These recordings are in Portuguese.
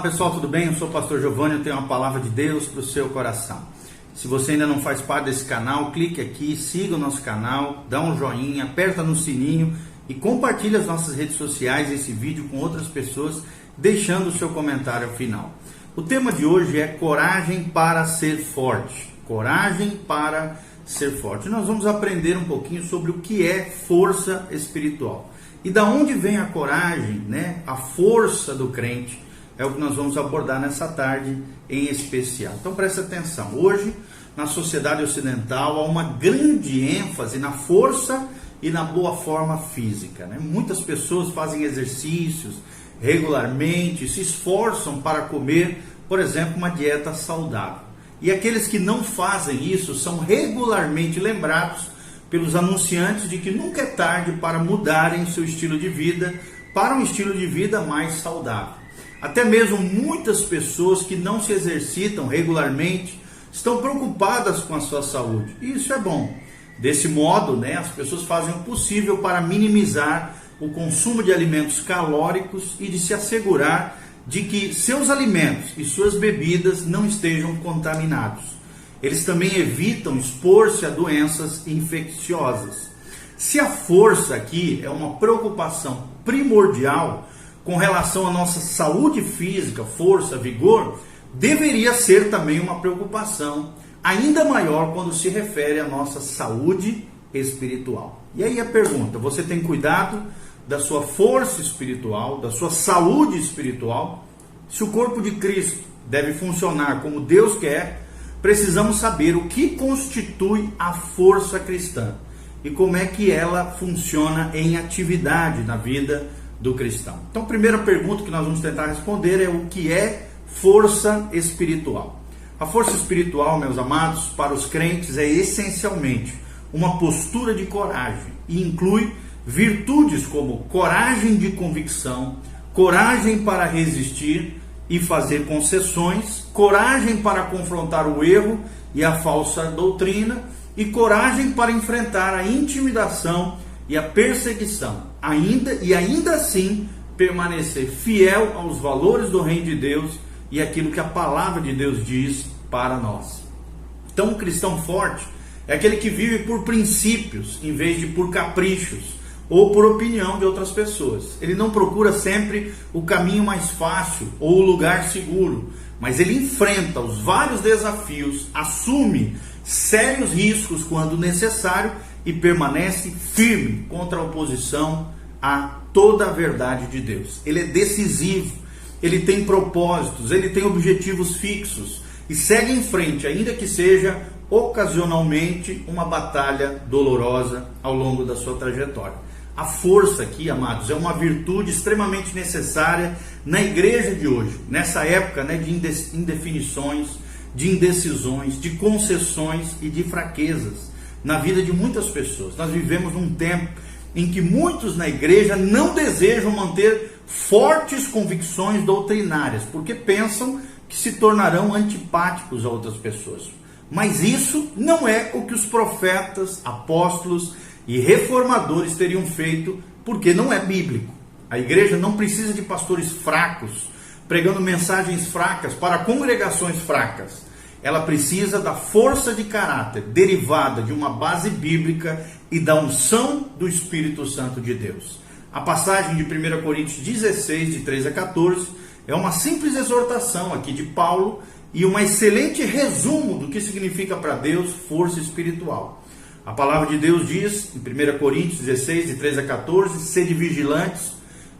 Olá pessoal, tudo bem? Eu sou o pastor Giovanni, eu tenho uma palavra de Deus para o seu coração. Se você ainda não faz parte desse canal, clique aqui, siga o nosso canal, dá um joinha, aperta no sininho e compartilhe as nossas redes sociais, esse vídeo com outras pessoas, deixando o seu comentário ao final. O tema de hoje é coragem para ser forte. Coragem para ser forte. Nós vamos aprender um pouquinho sobre o que é força espiritual. E da onde vem a coragem, né? A força do crente. É o que nós vamos abordar nessa tarde em especial. Então preste atenção. Hoje, na sociedade ocidental, há uma grande ênfase na força e na boa forma física, né? Muitas pessoas fazem exercícios regularmente, se esforçam para comer, por exemplo, uma dieta saudável. E aqueles que não fazem isso são regularmente lembrados pelos anunciantes de que nunca é tarde para mudarem seu estilo de vida para um estilo de vida mais saudável. Até mesmo muitas pessoas que não se exercitam regularmente estão preocupadas com a sua saúde. E isso é bom. Desse modo, né, as pessoas fazem o possível para minimizar o consumo de alimentos calóricos e de se assegurar de que seus alimentos e suas bebidas não estejam contaminados. Eles também evitam expor-se a doenças infecciosas. Se a força aqui é uma preocupação primordial com relação à nossa saúde física, força, vigor, deveria ser também uma preocupação ainda maior quando se refere à nossa saúde espiritual. E aí a pergunta, você tem cuidado da sua força espiritual, da sua saúde espiritual? Se o corpo de Cristo deve funcionar como Deus quer, precisamos saber o que constitui a força cristã e como é que ela funciona em atividade na vida do cristão. Então, a primeira pergunta que nós vamos tentar responder é o que é força espiritual. A força espiritual, meus amados, para os crentes é essencialmente uma postura de coragem e inclui virtudes como coragem de convicção, coragem para resistir e fazer concessões, coragem para confrontar o erro e a falsa doutrina e coragem para enfrentar a intimidação e a perseguição, ainda assim permanecer fiel aos valores do reino de Deus e aquilo que a palavra de Deus diz para nós. Então, um cristão forte é aquele que vive por princípios em vez de por caprichos ou por opinião de outras pessoas. Ele não procura sempre o caminho mais fácil ou o lugar seguro, mas ele enfrenta os vários desafios, assume sérios riscos quando necessário e permanece firme contra a oposição a toda a verdade de Deus. Ele é decisivo, ele tem propósitos, ele tem objetivos fixos e segue em frente, ainda que seja ocasionalmente uma batalha dolorosa ao longo da sua trajetória. A força aqui, amados, é uma virtude extremamente necessária na igreja de hoje, nessa época, né, de indefinições, de indecisões, de concessões e de fraquezas na vida de muitas pessoas. Nós vivemos num tempo em que muitos na igreja não desejam manter fortes convicções doutrinárias, porque pensam que se tornarão antipáticos a outras pessoas. Mas isso não é o que os profetas, apóstolos e reformadores teriam feito, porque não é bíblico. A igreja não precisa de pastores fracos, pregando mensagens fracas para congregações fracas. Ela precisa da força de caráter derivada de uma base bíblica e da unção do Espírito Santo de Deus. A passagem de 1 Coríntios 16, de 3 a 14, é uma simples exortação aqui de Paulo e um excelente resumo do que significa para Deus força espiritual. A palavra de Deus diz, em 1 Coríntios 16, de 3 a 14, sede vigilantes,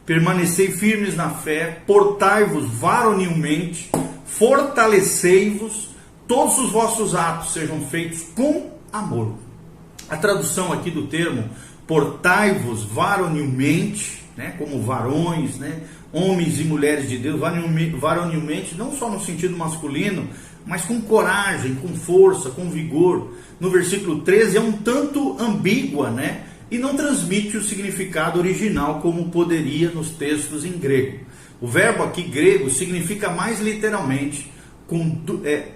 permanecei firmes na fé, portai-vos varonilmente, fortalecei-vos, todos os vossos atos sejam feitos com amor. A tradução aqui do termo portai-vos varonilmente, né, como varões, né, homens e mulheres de Deus, varonilmente, não só no sentido masculino, mas com coragem, com força, com vigor. No versículo 13 é um tanto ambígua, né, e não transmite o significado original como poderia nos textos em grego. O verbo aqui grego significa mais literalmente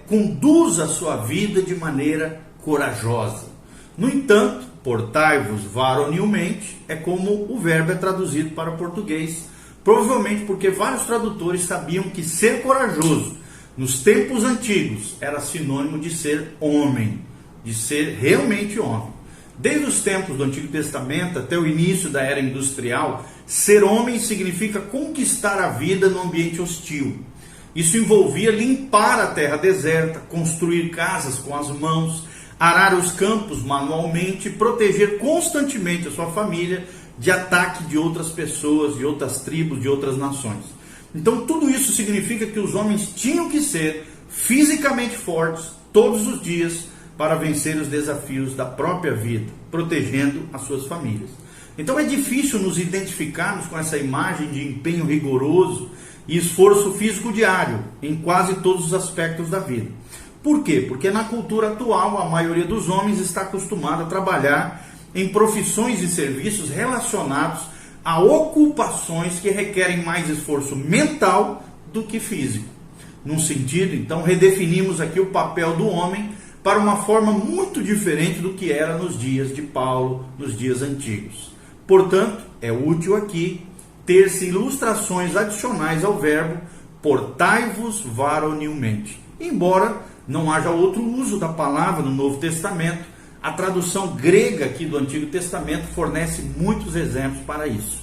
conduz a sua vida de maneira corajosa. No entanto, portai-vos varonilmente é como o verbo é traduzido para o português, Provavelmente porque vários tradutores sabiam que ser corajoso nos tempos antigos era sinônimo de ser homem, de ser realmente homem. Desde os tempos do Antigo Testamento até o início da era industrial, ser homem significa conquistar a vida no ambiente hostil. Isso envolvia limpar a terra deserta, construir casas com as mãos, arar os campos manualmente e proteger constantemente a sua família de ataque de outras pessoas, de outras tribos, de outras nações. Então tudo isso significa que os homens tinham que ser fisicamente fortes todos os dias para vencer os desafios da própria vida, protegendo as suas famílias. Então é difícil nos identificarmos com essa imagem de empenho rigoroso e esforço físico diário em quase todos os aspectos da vida. Por quê? Porque na cultura atual a maioria dos homens está acostumada a trabalhar em profissões e serviços relacionados a ocupações que requerem mais esforço mental do que físico. Num sentido, então, redefinimos aqui o papel do homem para uma forma muito diferente do que era nos dias de Paulo, nos dias antigos. Portanto, é útil aqui ter-se ilustrações adicionais ao verbo portai-vos varonilmente. Embora não haja outro uso da palavra no Novo Testamento, a tradução grega aqui do Antigo Testamento fornece muitos exemplos para isso.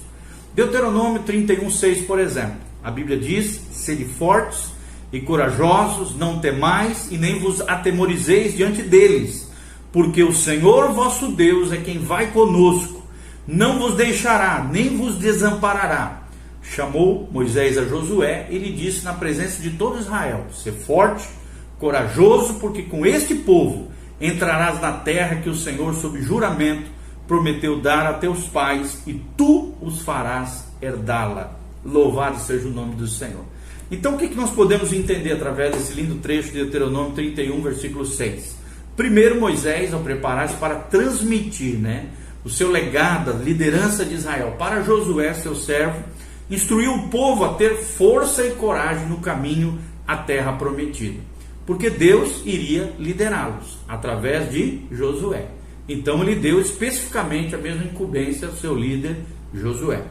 Deuteronômio 31:6, por exemplo, a Bíblia diz: sede fortes e corajosos, não temais e nem vos atemorizeis diante deles, porque o Senhor vosso Deus é quem vai conosco, não vos deixará, nem vos desamparará. Chamou Moisés a Josué e lhe disse na presença de todo Israel: ser forte, corajoso, porque com este povo entrarás na terra que o Senhor, sob juramento, prometeu dar a teus pais, e tu os farás herdá-la. Louvado seja o nome do Senhor. Então o que nós podemos entender através desse lindo trecho de Deuteronômio 31, versículo 6? Primeiro, Moisés, ao preparar-se para transmitir o seu legado, a liderança de Israel para Josué, seu servo, instruiu o povo a ter força e coragem no caminho à terra prometida, porque Deus iria liderá-los através de Josué. Então ele deu especificamente a mesma incumbência ao seu líder Josué.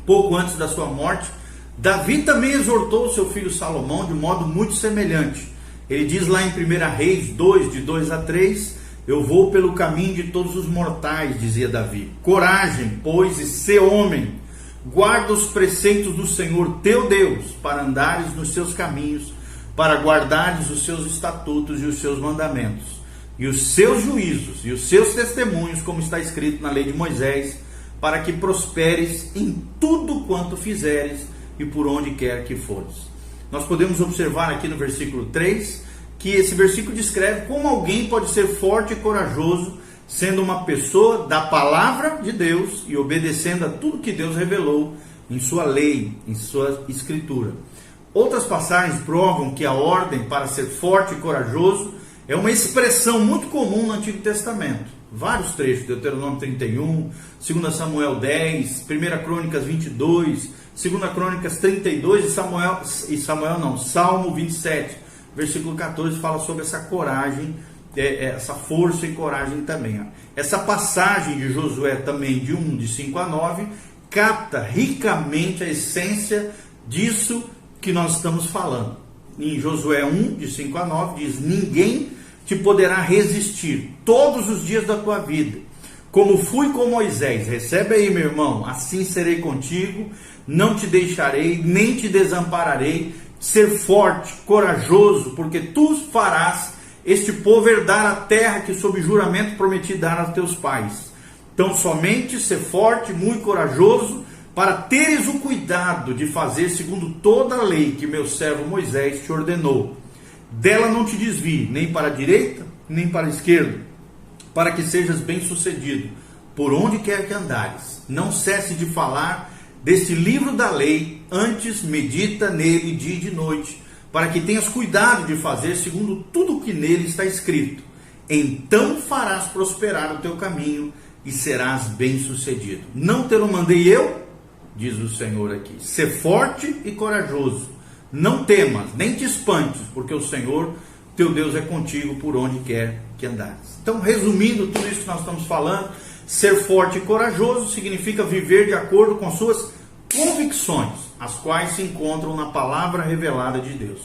Pouco antes da sua morte, Davi também exortou o seu filho Salomão de modo muito semelhante. Ele diz lá em 1 Reis 2, de 2 a 3, eu vou pelo caminho de todos os mortais, dizia Davi. Coragem, pois, e sê homem. Guarda os preceitos do Senhor teu Deus, para andares nos seus caminhos, para guardares os seus estatutos e os seus mandamentos, e os seus juízos e os seus testemunhos, como está escrito na lei de Moisés, para que prosperes em tudo quanto fizeres e por onde quer que fores. Nós podemos observar aqui no versículo 3, que esse versículo descreve como alguém pode ser forte e corajoso, sendo uma pessoa da palavra de Deus e obedecendo a tudo que Deus revelou em sua lei, em sua escritura. Outras passagens provam que a ordem para ser forte e corajoso é uma expressão muito comum no Antigo Testamento. Vários trechos, Deuteronômio 31, 2 Samuel 10, 1 Crônicas 22, 2 Crônicas 32 Salmo 27, versículo 14 fala sobre essa coragem, essa força e coragem também. Essa passagem de Josué também, de 5 a 9, capta ricamente a essência disso que nós estamos falando. Em Josué 1, de 5 a 9, diz: ninguém te poderá resistir todos os dias da tua vida. Como fui com Moisés, recebe aí, meu irmão, assim serei contigo, não te deixarei, nem te desampararei. Ser forte, corajoso, porque tu farás este povo herdar a terra que sob juramento prometi dar aos teus pais. Então somente ser forte, muito corajoso, para teres o cuidado de fazer segundo toda a lei que meu servo Moisés te ordenou. Dela não te desvie, nem para a direita, nem para a esquerda, para que sejas bem-sucedido, por onde quer que andares. Não cesse de falar deste livro da lei, antes medita nele dia e de noite, para que tenhas cuidado de fazer segundo tudo o que nele está escrito. Então farás prosperar o teu caminho e serás bem-sucedido. Não te lo mandei eu? Diz o Senhor aqui. Ser forte e corajoso. Não temas, nem te espantes, porque o Senhor, teu Deus, é contigo por onde quer que andares. Então, resumindo tudo isso que nós estamos falando, ser forte e corajoso significa viver de acordo com suas convicções, as quais se encontram na palavra revelada de Deus.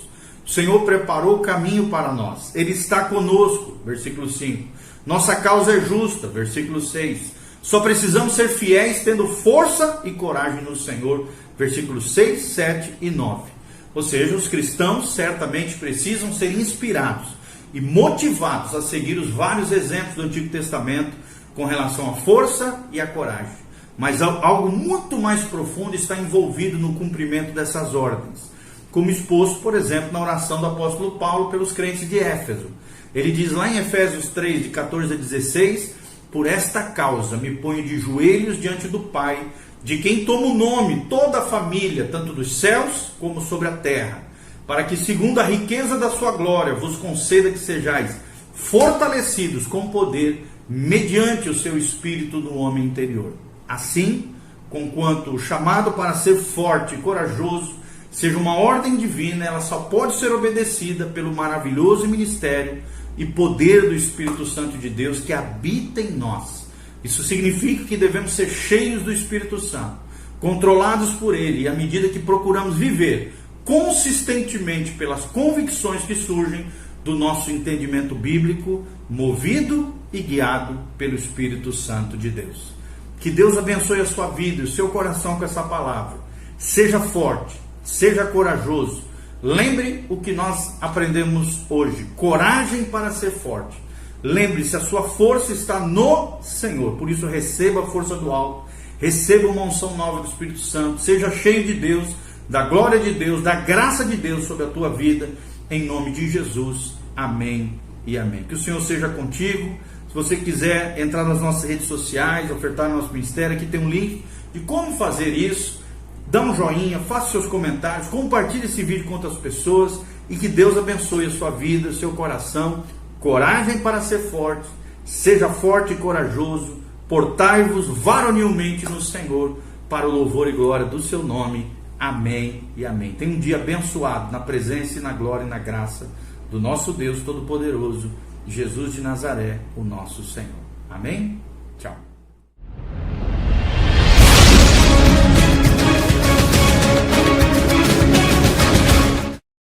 O Senhor preparou o caminho para nós. Ele está conosco, versículo 5. Nossa causa é justa, versículo 6. Só precisamos ser fiéis, tendo força e coragem no Senhor, versículos 6, 7 e 9. Ou seja, os cristãos certamente precisam ser inspirados e motivados a seguir os vários exemplos do Antigo Testamento com relação à força e à coragem. Mas algo muito mais profundo está envolvido no cumprimento dessas ordens, como exposto, por exemplo, na oração do apóstolo Paulo pelos crentes de Éfeso. Ele diz lá em Efésios 3, de 14 a 16, por esta causa me ponho de joelhos diante do Pai, de quem toma o nome toda a família, tanto dos céus como sobre a terra, para que segundo a riqueza da sua glória vos conceda que sejais fortalecidos com poder, mediante o seu espírito no homem interior. Assim, conquanto o chamado para ser forte e corajoso seja uma ordem divina, ela só pode ser obedecida pelo maravilhoso ministério e poder do Espírito Santo de Deus que habita em nós. Isso significa que devemos ser cheios do Espírito Santo, controlados por Ele, e à medida que procuramos viver consistentemente pelas convicções que surgem do nosso entendimento bíblico, movido e guiado pelo Espírito Santo de Deus. Que Deus abençoe a sua vida e o seu coração com essa palavra. Seja forte, seja corajoso. Lembre o que nós aprendemos hoje: coragem para ser forte. Lembre-se, a sua força está no Senhor. Por isso, receba a força do alto, receba uma unção nova do Espírito Santo. Seja cheio de Deus, da glória de Deus, da graça de Deus sobre a tua vida, em nome de Jesus. Amém e amém. Que o Senhor seja contigo. Se você quiser entrar nas nossas redes sociais, ofertar no nosso ministério, aqui tem um link de como fazer isso. Dá um joinha, faça seus comentários, compartilhe esse vídeo com outras pessoas e que Deus abençoe a sua vida, o seu coração. Coragem para ser forte, seja forte e corajoso, portai-vos varonilmente no Senhor, para o louvor e glória do seu nome. Amém e amém. Tenha um dia abençoado na presença e na glória e na graça do nosso Deus Todo-Poderoso, Jesus de Nazaré, o nosso Senhor. Amém? Tchau.